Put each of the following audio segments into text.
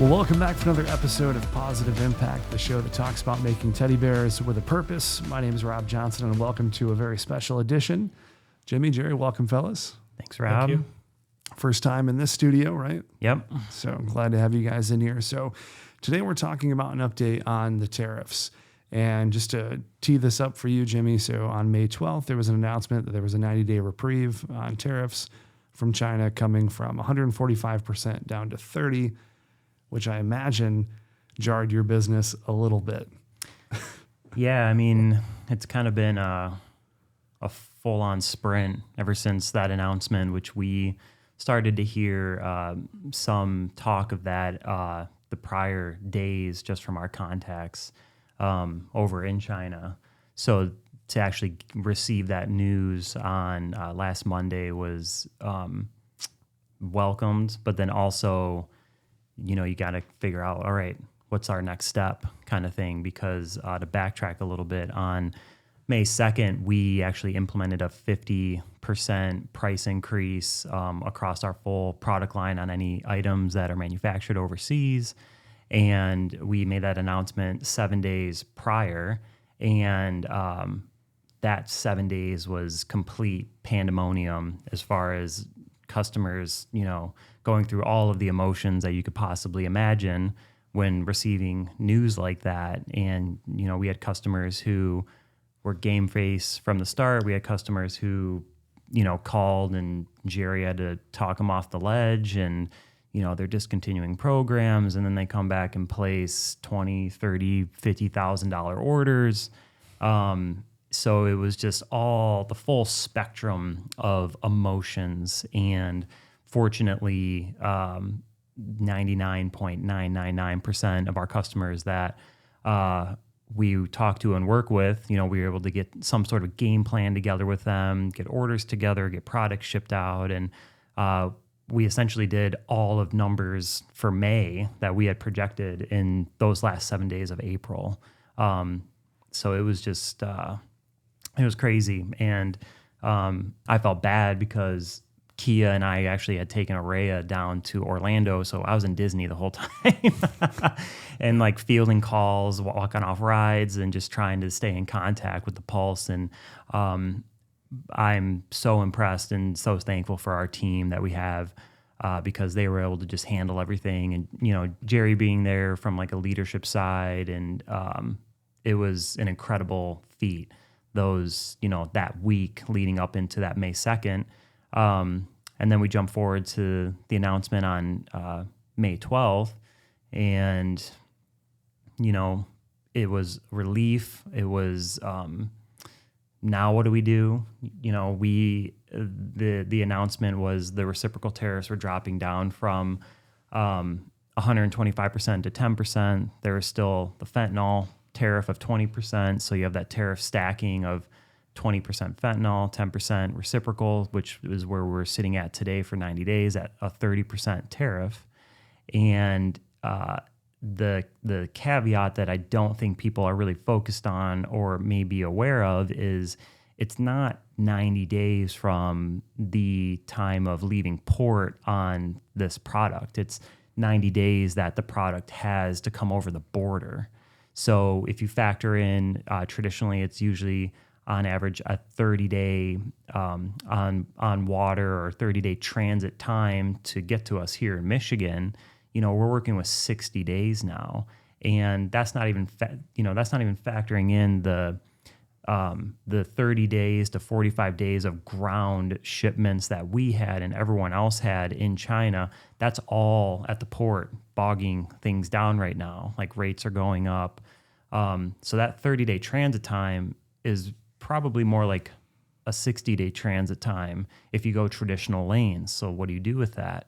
Well, welcome back for another episode of Pawsitive Impact, the show that talks about making teddy bears with a purpose. My name is Rob Johnson, and welcome to a very special edition. Jimmy, Jerry, welcome, fellas. Thanks, Rob. Thank you. First time in this studio, right? Yep. So I'm glad to have you guys in here. So today we're talking about an update on the tariffs. And just to tee this up for you, Jimmy, so on May 12th, there was an announcement that there was a 90-day reprieve on tariffs from China coming from 145% down to 30%, which I imagine jarred your business a little bit. Yeah, I mean, it's kind of been a full-on sprint ever since that announcement, which we started to hear some talk of that the prior days just from our contacts over in China. So to actually receive that news on last Monday was welcomed, but then also, you know, you got to figure out, all right, what's our next step kind of thing, because to backtrack a little bit, on May 2nd, we actually implemented a 50% price increase across our full product line on any items that are manufactured overseas. And we made that announcement 7 days prior. And that 7 days was complete pandemonium as far as customers, you know, going through all of the emotions that you could possibly imagine when receiving news like that. And, you know, we had customers who were game face from the start. We had customers who, you know, called and Jerry had to talk them off the ledge, and, you know, they're discontinuing programs, and then they come back and place $20,000, $30,000, $50,000 orders. So it was just all the full spectrum of emotions, and fortunately, 99.999% of our customers that we talk to and work with, you know, we were able to get some sort of game plan together with them, get orders together, get products shipped out, and we essentially did all of numbers for May that we had projected in those last 7 days of April. So it was just, it was crazy. And I felt bad because Kia and I actually had taken Araya down to Orlando, so I was in Disney the whole time and like fielding calls, walking off rides, and just trying to stay in contact with the pulse. And I'm so impressed and so thankful for our team that we have because they were able to just handle everything. And, you know, Jerry being there from like a leadership side, and it was an incredible feat. Those, you know, that week leading up into that May 2nd. And then we jump forward to the announcement on May 12th, and, you know, it was relief. It was, now what do we do? You know, the announcement was the reciprocal tariffs were dropping down from 125% to 10%. There was still the fentanyl tariff of 20%. So you have that tariff stacking of 20% fentanyl, 10% reciprocal, which is where we're sitting at today for 90 days at a 30% tariff. And the caveat that I don't think people are really focused on or may be aware of is it's not 90 days from the time of leaving port on this product. It's 90 days that the product has to come over the border. So if you factor in, traditionally it's usually on average a 30-day on water or 30-day transit time to get to us here in Michigan. You know, we're working with 60 days now, and that's not even factoring in the 30 days to 45 days of ground shipments that we had and everyone else had in China. That's all at the port, bogging things down right now. Like, rates are going up. So that 30-day transit time is probably more like a 60-day transit time if you go traditional lanes. So what do you do with that?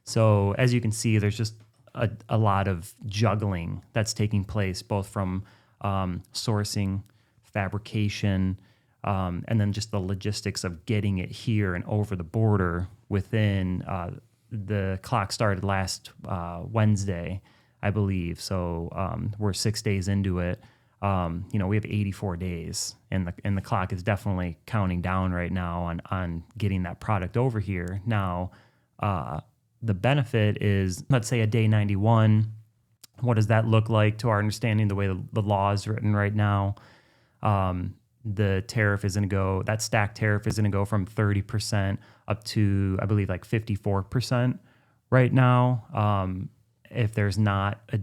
So as you can see, there's just a lot of juggling that's taking place, both from sourcing, fabrication, and then just the logistics of getting it here and over the border within the clock started last Wednesday, I believe. So we're 6 days into it. You know, we have 84 days, and the clock is definitely counting down right now on getting that product over here. Now, the benefit is, let's say a day 91, What does that look like to our understanding, the way the law is written right now? The tariff is going to go, that stack tariff is going to go from 30% up to, I believe, like 54% right now. If there's not an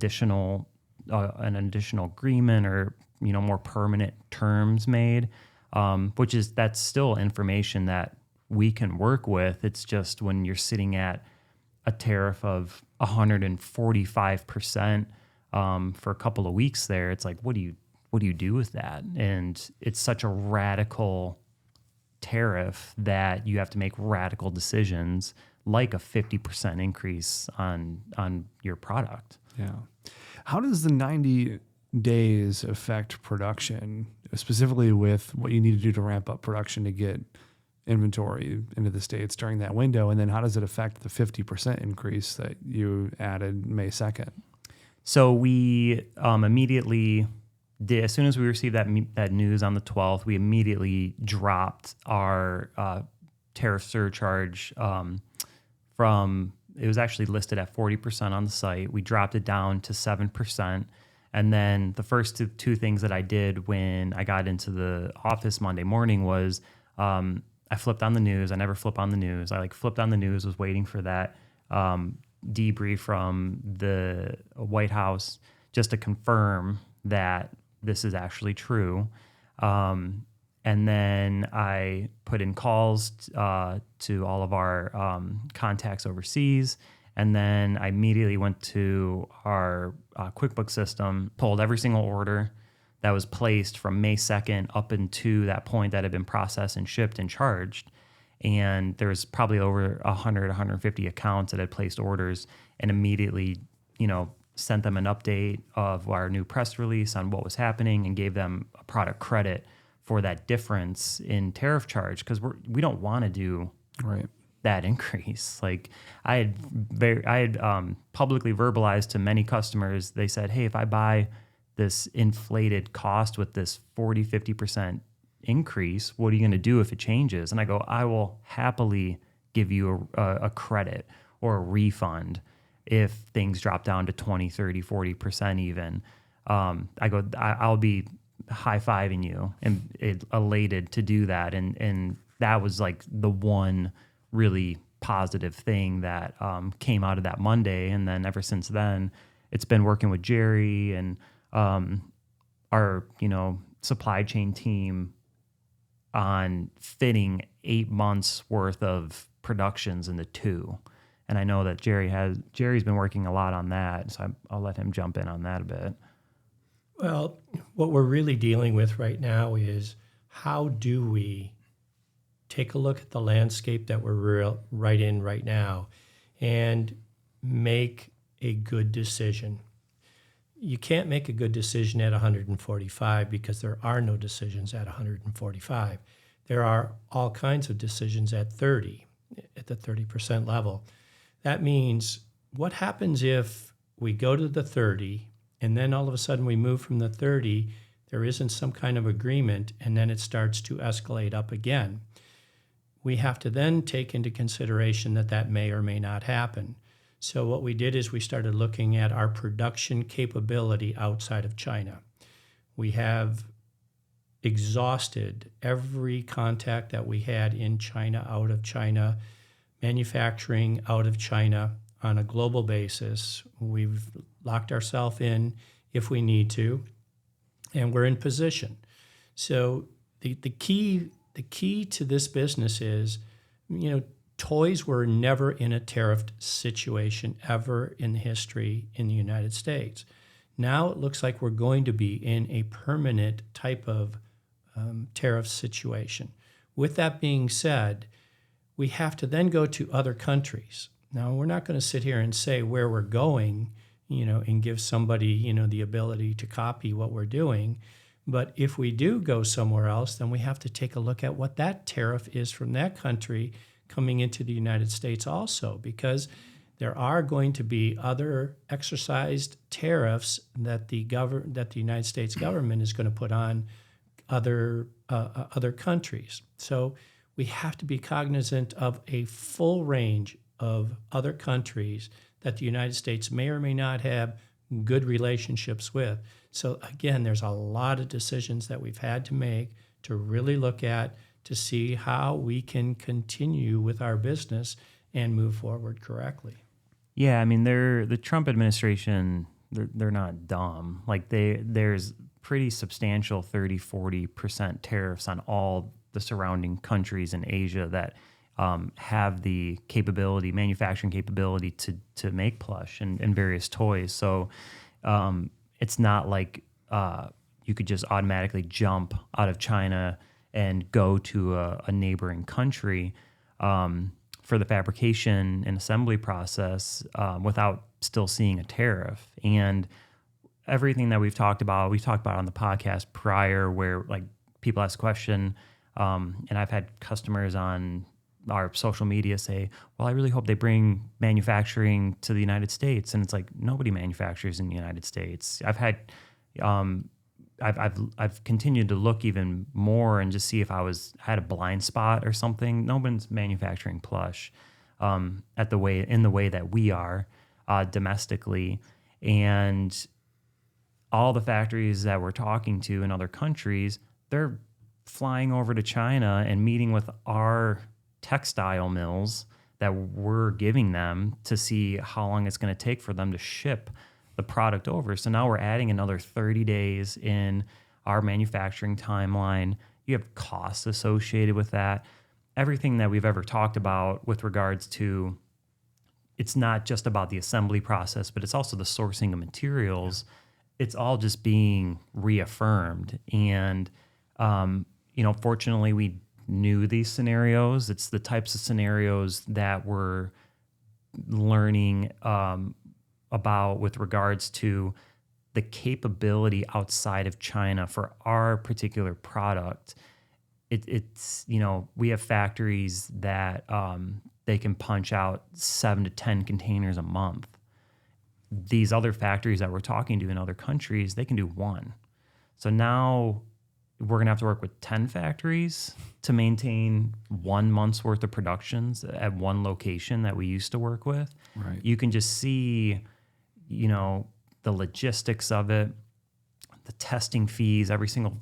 additional agreement or, more permanent terms made, that's still information that we can work with. It's just when you're sitting at a tariff of 145% for a couple of weeks there, it's like, what do you do with that? And it's such a radical tariff that you have to make radical decisions, like a 50% increase on your product. Yeah. How does the 90 days affect production, specifically with what you need to do to ramp up production to get inventory into the States during that window? And then how does it affect the 50% increase that you added May 2nd? So we immediately did, as soon as we received that news on the 12th, we immediately dropped our tariff surcharge from, it was actually listed at 40% on the site. We dropped it down to 7%. And then the first two things that I did when I got into the office Monday morning was I flipped on the news. I never flip on the news. I flipped on the news, was waiting for that debrief from the White House just to confirm that this is actually true. And then I put in calls to all of our contacts overseas. And then I immediately went to our QuickBooks system, pulled every single order that was placed from May 2nd up into that point that had been processed and shipped and charged. And there was probably over 100, 150 accounts that had placed orders, and immediately, sent them an update of our new press release on what was happening and gave them a product credit for that difference in tariff charge, because we don't want to do that increase. Like I had publicly verbalized to many customers. They said, hey, if I buy this inflated cost with this 40, 50% increase, what are you going to do if it changes? And I go, I will happily give you a credit or a refund if things drop down to 20, 30, 40% even. I go, I'll be high-fiving you and elated to do that. And that was like the one really positive thing that came out of that Monday. And then ever since then, it's been working with Jerry and our supply chain team on fitting 8 months worth of productions into 2. And I know that Jerry's been working a lot on that, so I'll let him jump in on that a bit. Well, what we're really dealing with right now is how do we take a look at the landscape that we're right in right now and make a good decision. You can't make a good decision at 145 because there are no decisions at 145. There are all kinds of decisions at 30, at the 30% level. That means what happens if we go to the 30 and then all of a sudden we move from the 30, there isn't some kind of agreement, and then it starts to escalate up again. We have to then take into consideration that may or may not happen. So what we did is we started looking at our production capability outside of China. We have exhausted every contact that we had in China, out of China, manufacturing out of China on a global basis. We've locked ourselves in if we need to, and we're in position. So the key to this business is, toys were never in a tariffed situation ever in history in the United States. Now it looks like we're going to be in a permanent type of tariff situation. With that being said, we have to then go to other countries. Now, we're not going to sit here and say where we're going, and give somebody, the ability to copy what we're doing. But if we do go somewhere else, then we have to take a look at what that tariff is from that country coming into the United States also, because there are going to be other exercised tariffs that the United States government is going to put on other countries. So we have to be cognizant of a full range of other countries that the United States may or may not have good relationships with. So again, there's a lot of decisions that we've had to make to really look at to see how we can continue with our business and move forward correctly. Yeah, I mean, the Trump administration, they're not dumb. Like there's pretty substantial 30-40% tariffs on all the surrounding countries in Asia that have the capability, manufacturing capability to make plush and various toys. So it's not like you could just automatically jump out of China and go to a neighboring country for the fabrication and assembly process without still seeing a tariff. And everything that we've talked about on the podcast prior, where like people ask a question, and I've had customers on our social media say, well, I really hope they bring manufacturing to the United States. And it's like, nobody manufactures in the United States. I've had, I've continued to look even more and just see if I had a blind spot or something. No one's manufacturing plush in the way that we are domestically. And all the factories that we're talking to in other countries, they're flying over to China and meeting with our textile mills that we're giving them to see how long it's going to take for them to ship the product over. So now we're adding another 30 days in our manufacturing timeline. You have costs associated with that. Everything that we've ever talked about with regards to, it's not just about the assembly process, but it's also the sourcing of materials. Yeah. It's all just being reaffirmed. And, fortunately we knew these scenarios. It's the types of scenarios that we're learning about with regards to the capability outside of China for our particular product. It's we have factories that they can punch out 7 to 10 containers a month. These other factories that we're talking to in other countries, they can do 1. So now we're going to have to work with 10 factories to maintain 1 month's worth of productions at one location that we used to work with. Right. You can just see, the logistics of it, the testing fees. Every single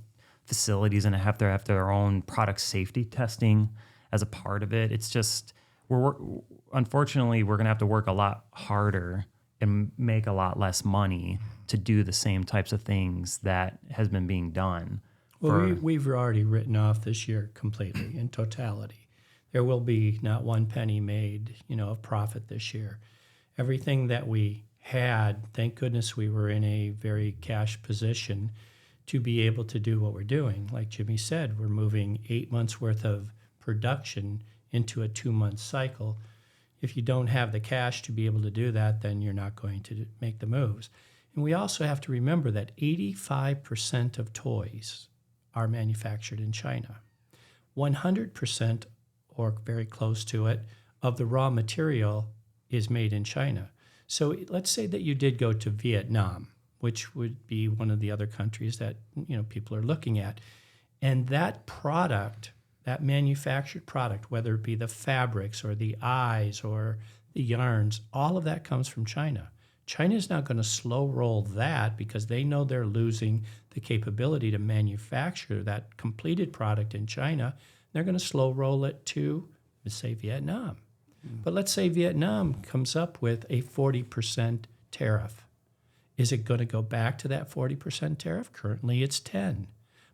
facility is going to have their own product safety testing as a part of it. It's just, unfortunately, we're going to have to work a lot harder and make a lot less money to do the same types of things that has been being done. Well, we've already written off this year completely in totality. There will be not 1 penny made, of profit this year. Everything that we had, thank goodness we were in a very cash position to be able to do what we're doing. Like Jimmy said, we're moving 8 months worth of production into a 2-month cycle. If you don't have the cash to be able to do that, then you're not going to make the moves. And we also have to remember that 85% of toys are manufactured in China. 100%, or very close to it, of the raw material is made in China. So let's say that you did go to Vietnam, which would be one of the other countries that people are looking at. And that product, that manufactured product, whether it be the fabrics or the eyes or the yarns, all of that comes from China. China is not going to slow roll that because they know they're losing the capability to manufacture that completed product in China. They're going to slow roll it to, let's say, Vietnam. But let's say Vietnam comes up with a 40% tariff. Is it going to go back to that 40% tariff? Currently it's 10.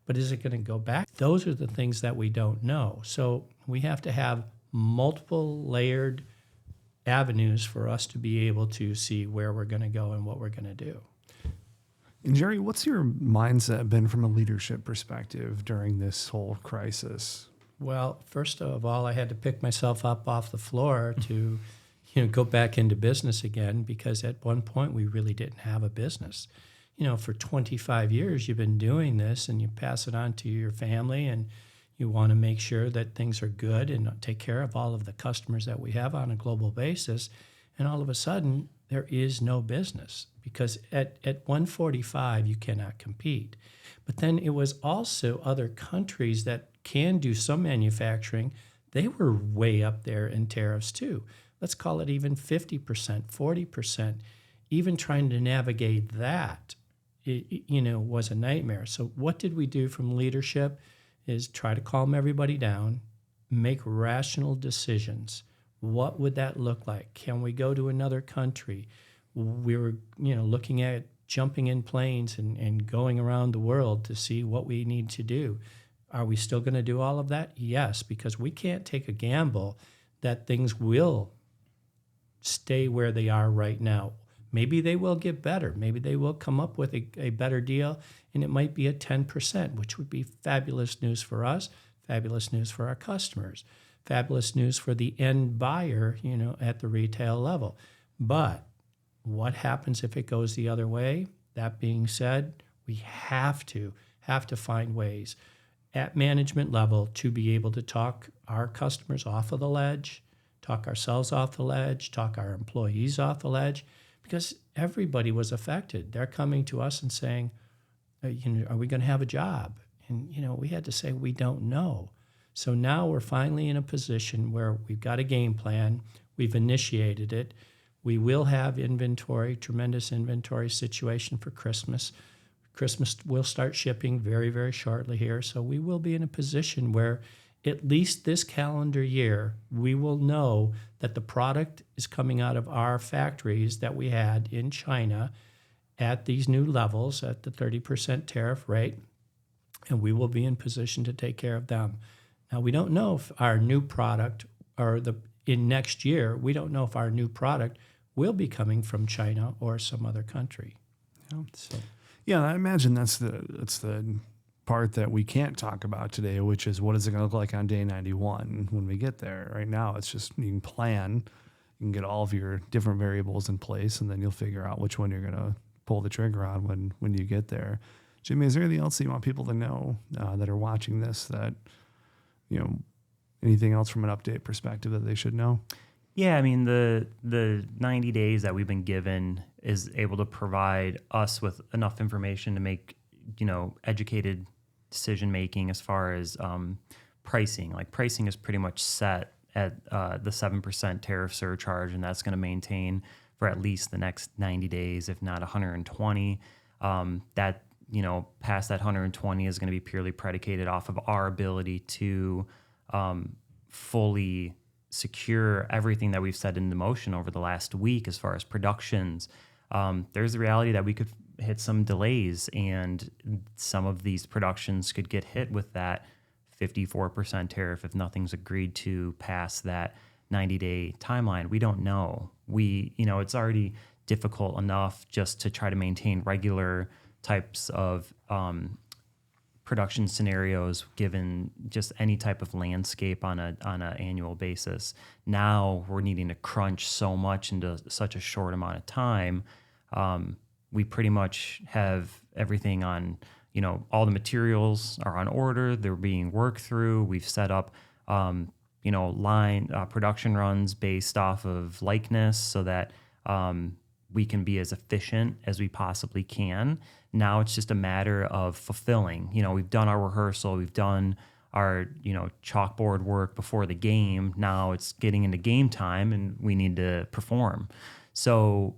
But is it going to go back? Those are the things that we don't know. So we have to have multiple layered avenues for us to be able to see where we're going to go and what we're going to do. And Jerry, what's your mindset been from a leadership perspective during this whole crisis? Well, first of all, I had to pick myself up off the floor to go back into business again, because at one point we really didn't have a business. For 25 years you've been doing this, and you pass it on to your family, and you want to make sure that things are good and take care of all of the customers that we have on a global basis. And all of a sudden, there is no business, because at 145, you cannot compete. But then it was also other countries that can do some manufacturing. They were way up there in tariffs too. Let's call it even 50%, 40%. even trying to navigate that, was a nightmare. So what did we do from leadership is try to calm everybody down, make rational decisions. What would that look like? Can we go to another country? We were, looking at jumping in planes and going around the world to see what we need to do. Are we still going to do all of that? Yes, because we can't take a gamble that things will stay where they are right now. Maybe they will get better. Maybe they will come up with a better deal, and it might be at 10%, which would be fabulous news for us, fabulous news for our customers, fabulous news for the end buyer, at the retail level. But what happens if it goes the other way? That being said, we have to find ways at management level to be able to talk our customers off of the ledge, talk ourselves off the ledge, talk our employees off the ledge, because everybody was affected. They're coming to us and saying, are we going to have a job? And, we had to say, we don't know. So now we're finally in a position where we've got a game plan. We've initiated it. We will have inventory, tremendous inventory situation for Christmas. Christmas will start shipping very, very shortly here. So we will be in a position where at least this calendar year, we will know that the product is coming out of our factories that we had in China at these new levels, at the 30% tariff rate, and we will be in position to take care of them. Now, we don't know if our new product, in next year, we don't know if our new product will be coming from China or some other country. Yeah, I imagine that's the part that we can't talk about today, which is what is it going to look like on day 91 when we get there. Right now, it's just you can plan, you can get all of your different variables in place, and then you'll figure out which one you're going to pull the trigger on when you get there. Jimmy, is there anything else that you want people to know that are watching this that, anything else from an update perspective that they should know? Yeah, I mean, the 90 days that we've been given is able to provide us with enough information to make, educated decision making as far as pricing. Like pricing is pretty much set at the 7% tariff surcharge, and that's going to maintain for at least the next 90 days, if not 120. That, past that 120 is going to be purely predicated off of our ability to fully secure everything that we've set into motion over the last week as far as productions. There's the reality that we could hit some delays, and some of these productions could get hit with that 54% tariff if nothing's agreed to past that 90-day timeline. We don't know. It's already difficult enough just to try to maintain regular types of production scenarios given just any type of landscape on an annual basis. Now we're needing to crunch so much into such a short amount of time. We pretty much have everything on, all the materials are on order. They're being worked through. We've set up, production runs based off of likeness so that we can be as efficient as we possibly can. Now it's just a matter of fulfilling. We've done our rehearsal. We've done our, chalkboard work before the game. Now it's getting into game time and we need to perform. So,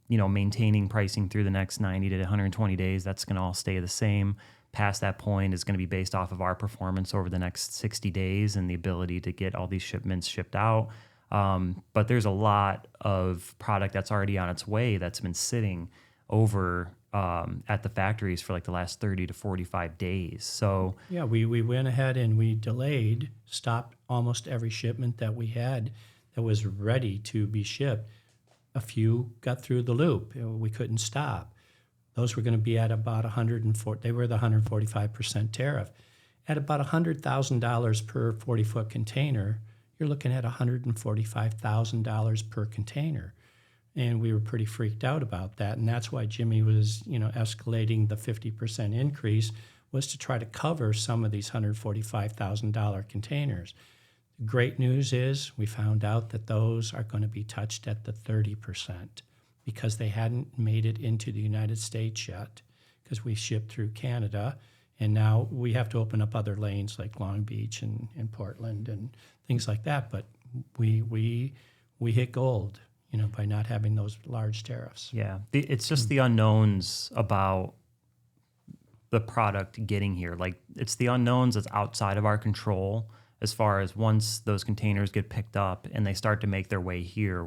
maintaining pricing through the next 90 to 120 days, that's going to all stay the same. Past that point is going to be based off of our performance over the next 60 days and the ability to get all these shipments shipped out. But there's a lot of product that's already on its way that's been sitting over at the factories for like the last 30 to 45 days. So yeah, we went ahead and we stopped almost every shipment that we had that was ready to be shipped. A few got through the loop. We couldn't stop. Those were going to be at about 140. They were the 145% tariff. At about $100,000 per 40-foot container, you're looking at $145,000 per container. And we were pretty freaked out about that. And that's why Jimmy was, escalating the 50% increase, was to try to cover some of these $145,000 containers. The great news is we found out that those are going to be touched at the 30% because they hadn't made it into the United States yet, because we shipped through Canada. And now we have to open up other lanes like Long Beach and Portland and things like that. But we hit gold. by not having those large tariffs. Yeah, it's just the unknowns about the product getting here. Like, it's the unknowns that's outside of our control as far as once those containers get picked up and they start to make their way here,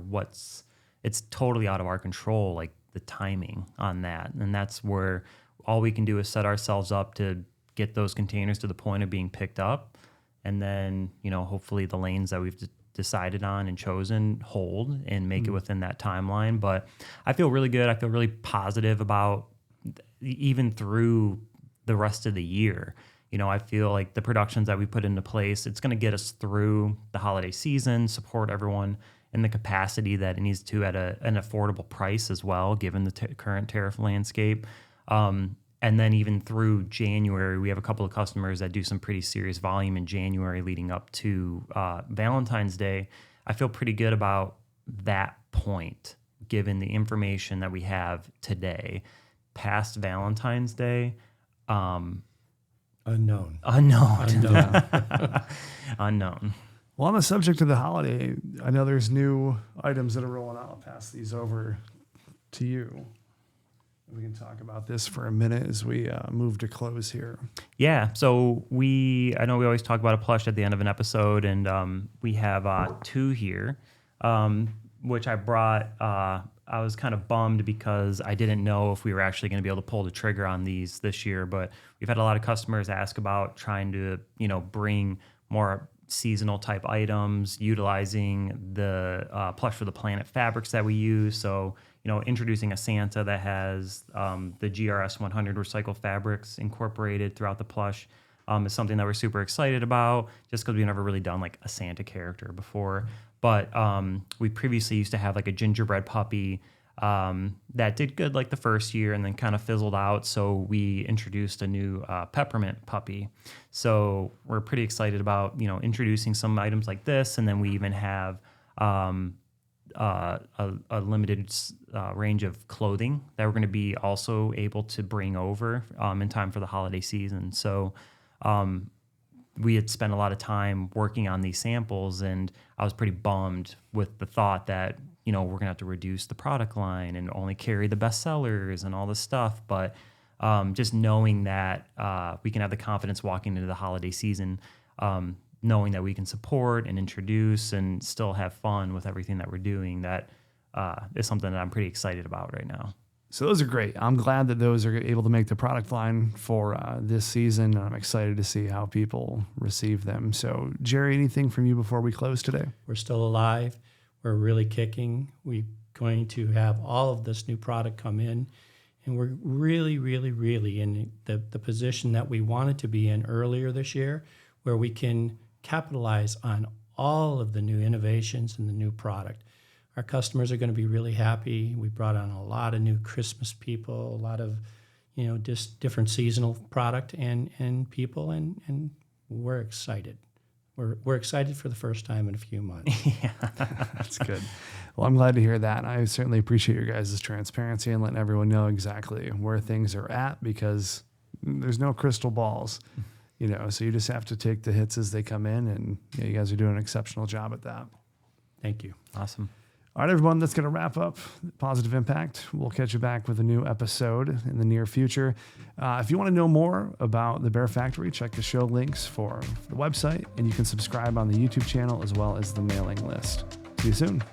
it's totally out of our control, like the timing on that. And that's where all we can do is set ourselves up to get those containers to the point of being picked up. And then, hopefully the lanes that we've decided on and chosen hold and make it within that timeline. But I feel really good. I feel really positive about even through the rest of the year. I feel like the productions that we put into place, it's going to get us through the holiday season, support everyone in the capacity that it needs to at an affordable price as well, given the current tariff landscape. And then even through January, we have a couple of customers that do some pretty serious volume in January leading up to Valentine's Day. I feel pretty good about that point, given the information that we have today. Past Valentine's Day, Unknown. Unknown. Well, on the subject of the holiday, I know there's new items that are rolling out. I'll pass these over to you. We can talk about this for a minute as we move to close here. Yeah, so I know we always talk about a plush at the end of an episode, and we have two here, which I brought. I was kind of bummed because I didn't know if we were actually going to be able to pull the trigger on these this year, but we've had a lot of customers ask about trying to, bring more seasonal type items, utilizing the Plush for the Planet fabrics that we use. So, introducing a Santa that has the GRS 100 recycled fabrics incorporated throughout the plush is something that we're super excited about, just because we've never really done like a Santa character before. But we previously used to have like a gingerbread puppy that did good like the first year and then kind of fizzled out. So we introduced a new peppermint puppy. So we're pretty excited about, introducing some items like this. And then we even have a limited range of clothing that we're going to be also able to bring over in time for the holiday season. So we had spent a lot of time working on these samples, and I was pretty bummed with the thought that, we're going to have to reduce the product line and only carry the best sellers and all this stuff. But just knowing that we can have the confidence walking into the holiday season, knowing that we can support and introduce and still have fun with everything that we're doing, that is something that I'm pretty excited about right now. So those are great. I'm glad that those are able to make the product line for this season. And I'm excited to see how people receive them. So, Jerry, anything from you before we close today? We're still alive. We're really kicking. We're going to have all of this new product come in. And we're really, really, really in the position that we wanted to be in earlier this year, where we can capitalize on all of the new innovations and the new product. Our customers are going to be really happy. We brought on a lot of new Christmas people, a lot of, just different seasonal product and people, and we're excited. We're excited for the first time in a few months. Yeah, that's good. Well, I'm glad to hear that. I certainly appreciate your guys' transparency and letting everyone know exactly where things are at, because there's no crystal balls, so you just have to take the hits as they come in, and you guys are doing an exceptional job at that. Thank you. Awesome. All right, everyone, that's going to wrap up Pawsitive Impact. We'll catch you back with a new episode in the near future. If you want to know more about the Bear Factory, check the show links for the website, and you can subscribe on the YouTube channel as well as the mailing list. See you soon.